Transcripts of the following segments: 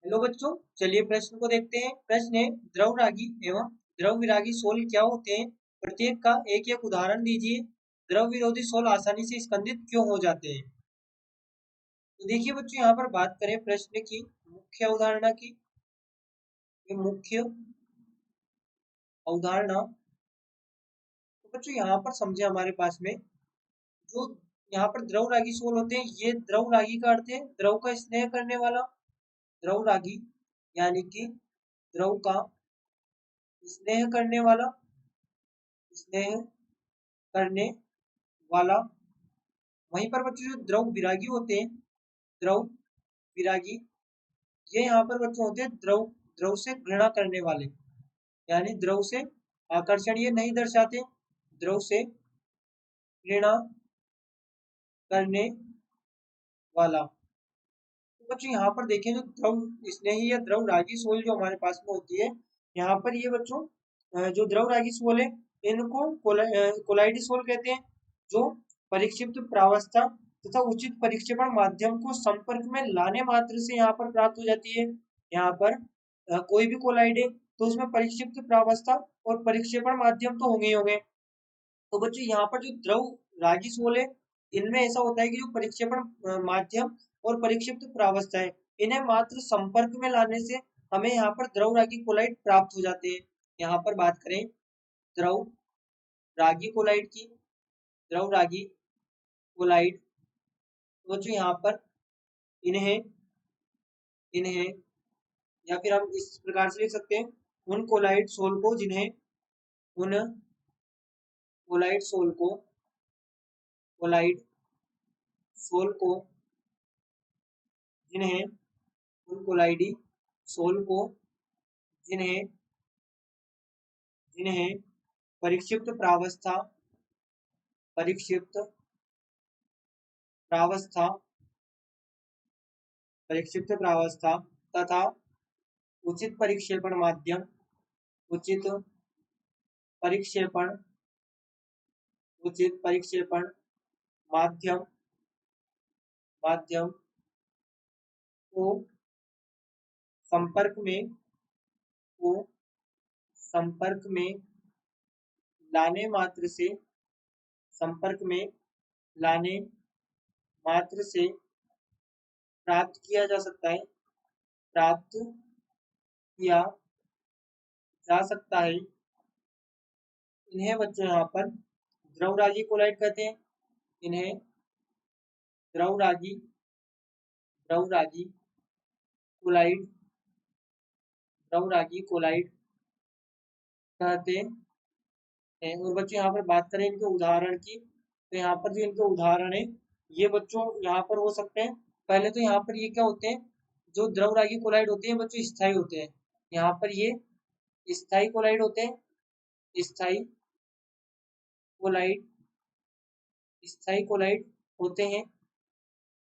Hello बच्चों, चलिए प्रश्न को देखते हैं। प्रश्न है, द्रव रागी एवं द्रव विरागी सोल क्या होते हैं? प्रत्येक का एक एक उदाहरण दीजिए। द्रव विरोधी सोल आसानी से स्कंदित क्यों हो जाते हैं? तो देखिए बच्चों, यहाँ पर बात करें प्रश्न की मुख्य अवधारणा की। ये मुख्य अवधारणा, तो बच्चों यहाँ पर समझे हमारे पास में जो यहाँ पर द्रव रागी सोल होते हैं, ये द्रव रागी का अर्थ है द्रव का स्नेह करने वाला। द्रव रागी यानी कि द्रव का स्नेह करने वाला, स्नेह करने वाला। वहीं पर बच्चों जो द्रव विरागी होते हैं, द्रव विरागी, ये यहाँ पर बच्चों होते हैं द्रव द्रव से घृणा करने वाले, यानी द्रव से आकर्षण ये नहीं दर्शाते, द्रव से घृणा करने वाला। तो बच्चों यहाँ पर देखें, जो द्रव स्नेही या द्रव रागी सोल जो हमारे पास में होती है, यहाँ पर ये बच्चों जो द्रव रागी सोल है, इनको कोलाइडी सोल कहते हैं, जो परिक्षिप्त प्रावस्था तथा उचित परिक्षेपण माध्यम को संपर्क में लाने मात्र से यहाँ पर प्राप्त हो जाती है। यहाँ पर कोई भी कोलाइड है तो उसमें परिक्षिप्त प्रावस्था और परिक्षेपण माध्यम तो होंगे ही होंगे। तो बच्चों यहाँ पर जो द्रव रागी सोल है, इनमें ऐसा होता है कि जो परिक्षेपण माध्यम और परिक्षिप्त प्रावस्था है, इन्हें मात्र संपर्क में लाने से हमें यहाँ पर द्रव रागी कोलाइड प्राप्त हो जाते हैं। यहाँ पर बात करें द्रव रागी कोलाइड की, द्रव रागी कोलाइड, तो बच्चों यहाँ पर इन्हें इन्हें या फिर हम इस प्रकार से लिख सकते हैं, उन कोलाइड सोल को जिन्हें उन कोलाइड सोल को कोलाइड सोल को जिन्हें उन कोलाइडी सोल को जिन्हें जिन्हें परिक्षिप्त प्रावस्था परिक्षिप्त प्रावस्था परिक्षिप्त प्रावस्था तथा उचित परिक्षेपण माध्यम उचित परिक्षेपण उचित परिक्षेपण माध्यम माध्यम को संपर्क में को संपर्क में लाने मात्र से संपर्क में लाने मात्र से प्राप्त किया जा सकता है, प्राप्त किया जा सकता है। इन्हें बच्चों यहाँ पर द्रव रागी कोलाइड कहते हैं। इन्हें द्रव रागी कोलाइड द्रव रागी कोलाइड कहते हैं। और बच्चों यहाँ पर बात करें इनके उदाहरण की, तो यहाँ पर जो इनके उदाहरण है, ये बच्चों यहाँ पर हो सकते हैं। पहले तो यहाँ पर ये क्या होते हैं, जो द्रव रागी कोलाइड होते हैं बच्चों, स्थायी होते हैं। यहाँ पर ये स्थायी कोलाइड होते हैं, स्थायी कोलाइड स्थायी कोलाइड होते हैं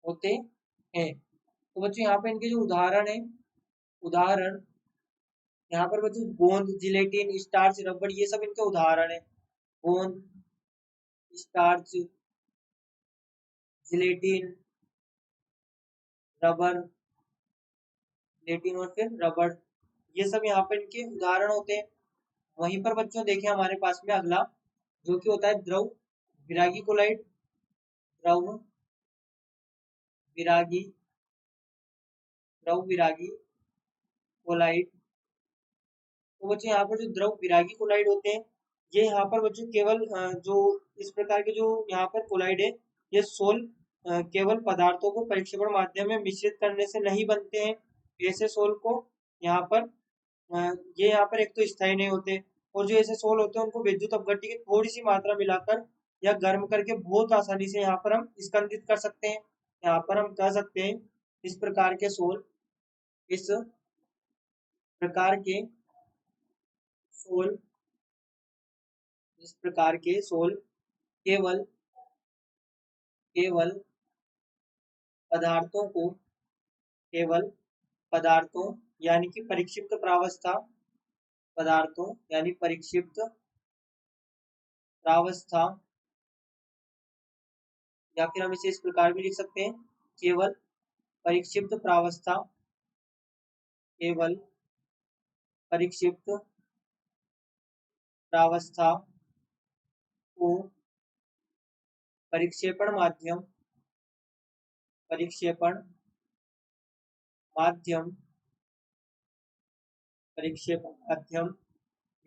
होते हैं। तो बच्चों यहाँ पे इनके जो उदाहरण है, उदाहरण यहाँ पर बच्चों गोंद, जिलेटिन, स्टार्च, रबड़, ये सब इनके उदाहरण है। गोंद, स्टार्च, जिलेटिन, रबर, जिलेटिन और फिर रबड़, ये सब यहाँ पर इनके उदाहरण होते हैं। वहीं पर बच्चों देखिए हमारे पास में अगला जो कि होता है द्रव विरागी कोलाइड, द्रव विरागी द्रव विरागी कोलाइड। तो बच्चों यहाँ पर जो द्रव विरागी कोलाइड होते हैं, ये यहाँ पर बच्चों केवल जो इस प्रकार के जो यहाँ पर कोलाइड है, ये सोल केवल पदार्थों को परिक्षेपण माध्यम में मिश्रित करने से नहीं बनते हैं। ऐसे सोल को यहाँ पर ये यहाँ पर एक तो स्थायी नहीं होते, और जो ऐसे सोल होते हैं उनको विद्युत अपघट्य की थोड़ी सी मात्रा मिलाकर या गर्म करके बहुत आसानी से यहाँ पर हम स्कंदित कर सकते हैं। यहाँ पर हम कह सकते हैं इस प्रकार के सोल इस प्रकार के सोल इस प्रकार के सोल केवल केवल पदार्थों को केवल पदार्थों यानी कि परिक्षिप्त प्रावस्था पदार्थों यानी परिक्षिप्त प्रावस्था, या फिर हम इसे इस प्रकार भी लिख सकते हैं, केवल परिक्षिप्त प्रावस्था केवल परिक्षिप्त प्रावस्था को परिक्षेपण माध्यम परिक्षेपण माध्यम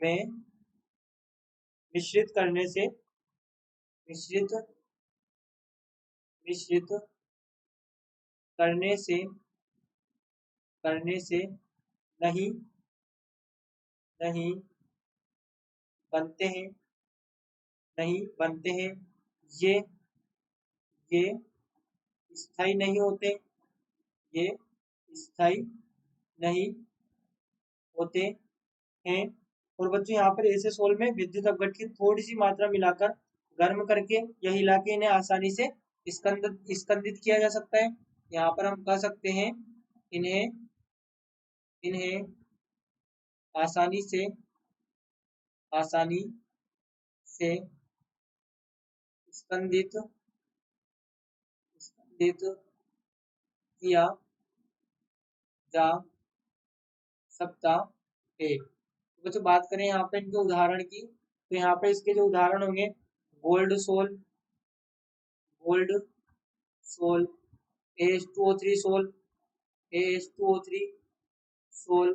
में मिश्रित करने से मिश्रित मिश्रित करने से नहीं नहीं बनते हैं ये ये स्थायी नहीं होते ये स्थायी नहीं होते हैं। और बच्चों यहाँ पर ऐसे सोल में विद्युत अपघट की थोड़ी सी मात्रा मिलाकर गर्म करके या हिला के इन्हें आसानी से स्कंदित किया जा सकता है। यहाँ पर हम कह सकते हैं इन्हें इन्हें आसानी से स्कंदित किया जा सकता है। तो बच्चों बात करें यहाँ पे इनके उदाहरण की, तो यहाँ पे इसके जो उदाहरण होंगे gold soul AS2O3 soul AS2O3 soul,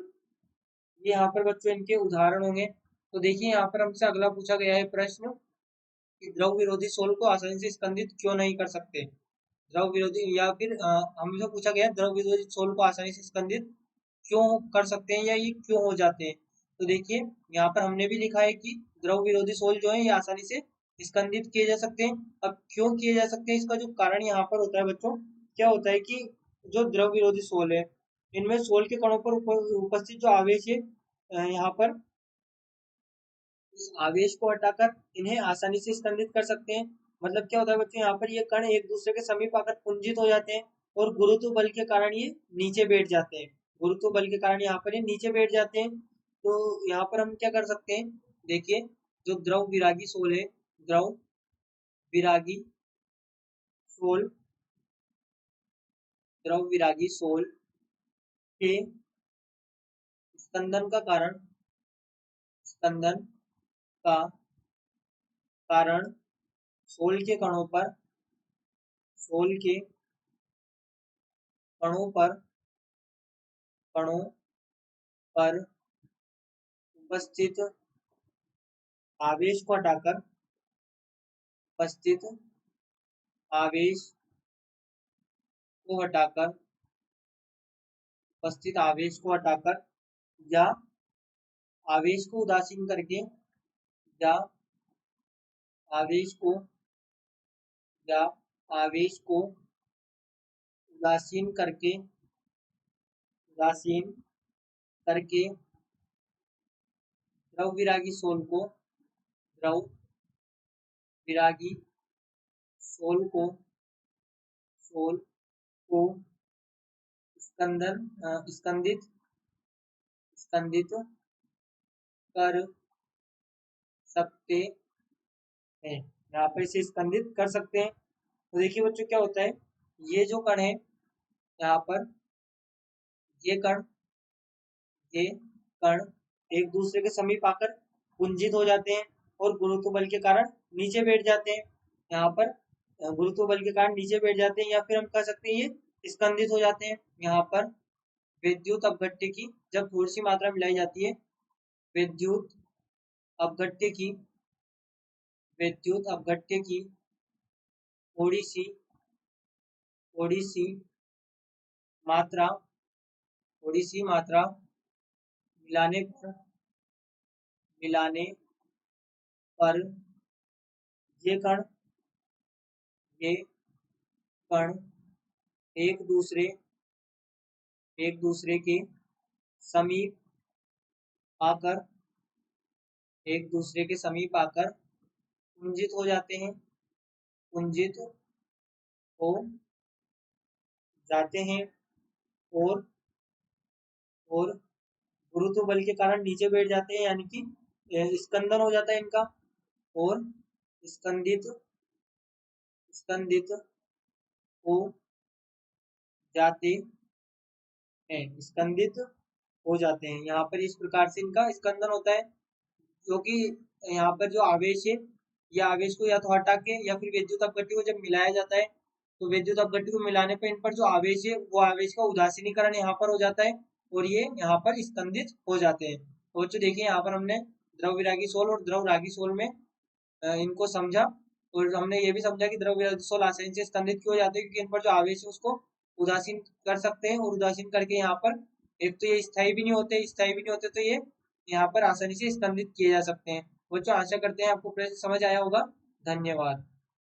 ये यहाँ पर बच्चों इनके उदाहरण होंगे। तो देखिए यहाँ पर हमसे अगला पूछा गया है प्रश्न कि द्रव विरोधी सोल को आसानी से स्कंदित क्यों नहीं कर सकते। द्रव विरोधी या फिर हमसे पूछा गया द्रव विरोधी सोल को आसानी से स्कंदित क्यों कर सकते हैं या ये क्यों हो जाते हैं। तो देखिए यहाँ पर हमने भी लिखा है कि द्रव विरोधी सोल जो है ये आसानी से स्कंदित किए जा सकते हैं। अब क्यों किए जा सकते हैं, इसका जो कारण यहाँ पर होता है बच्चों, क्या होता है कि जो द्रव विरोधी सोल है इनमें सोल के कणों पर उपस्थित जो आवेश है यहाँ पर इस आवेश को हटाकर इन्हें आसानी से स्कंदित कर सकते हैं। मतलब क्या होता है बच्चों, यहाँ पर ये कण एक दूसरे के समीप आकर पुंजित हो जाते हैं और गुरुत्व बल के कारण ये नीचे बैठ जाते हैं। गुरुत्व बल के कारण यहाँ पर ये नीचे बैठ जाते हैं। तो यहाँ पर हम क्या कर सकते हैं, देखिए जो द्रव विरागी सोल है, द्रव विरागी सोल द्रव विरागी सोल के स्कंदन का कारण सोल के कणों पर उपस्थित आवेश को हटाकर या आवेश को उदासीन करके या आवेश को उदासीन करके द्रव विरागी सोल को स्कंदित कर सकते हैं। यहाँ पर इसे स्कंदित कर सकते हैं। तो देखिए बच्चों क्या होता है, ये जो कण है यहाँ पर ये कण एक दूसरे के समीप आकर पुंजित हो जाते हैं और गुरुत्व बल के कारण नीचे बैठ जाते हैं। यहाँ पर गुरुत्व बल के कारण नीचे बैठ जाते हैं या फिर हम कह सकते हैं ये स्कंदित हो जाते हैं। यहाँ पर विद्युत अपघट्य की जब थोड़ी सी मात्रा मिलाई जाती है, विद्युत अपघट्य की थोड़ी सी मात्रा मिलाने पर ये कण एक दूसरे के समीप आकर पुंजित हो जाते हैं और गुरुत्व बल के कारण नीचे बैठ जाते हैं, यानी कि स्कंदन हो जाता है इनका और स्कंदित हो जाते हैं। स्कंदित हो जाते हैं। यहाँ पर इस प्रकार से इनका स्कंदन होता है, क्योंकि यहाँ पर जो आवेश है, या आवेश को या तो हटा के या फिर विद्युत अपघट्य को जब मिलाया जाता है, तो विद्युत अपघट्य को मिलाने पर इन पर जो आवेश है वो आवेश का उदासीनीकरण यहाँ पर हो जाता है, और ये यहाँ पर स्कंदित हो जाते हैं। तो बच्चों देखिए, यहाँ पर हमने द्रव विरागी सोल और द्रव रागी सोल में इनको समझा, और हमने ये भी समझा कि द्रव विरागी सोल आसानी से स्कंदित क्यों हो जाते हैं, क्योंकि इन पर जो आवेश है उसको उदासीन कर सकते हैं, और उदासीन करके यहाँ पर एक तो ये स्थायी भी नहीं होते, स्थायी भी नहीं होते तो ये यहाँ पर आसानी से स्कंदित किए जा सकते हैं। बच्चों आशा करते हैं आपको प्रश्न समझ आया होगा। धन्यवाद।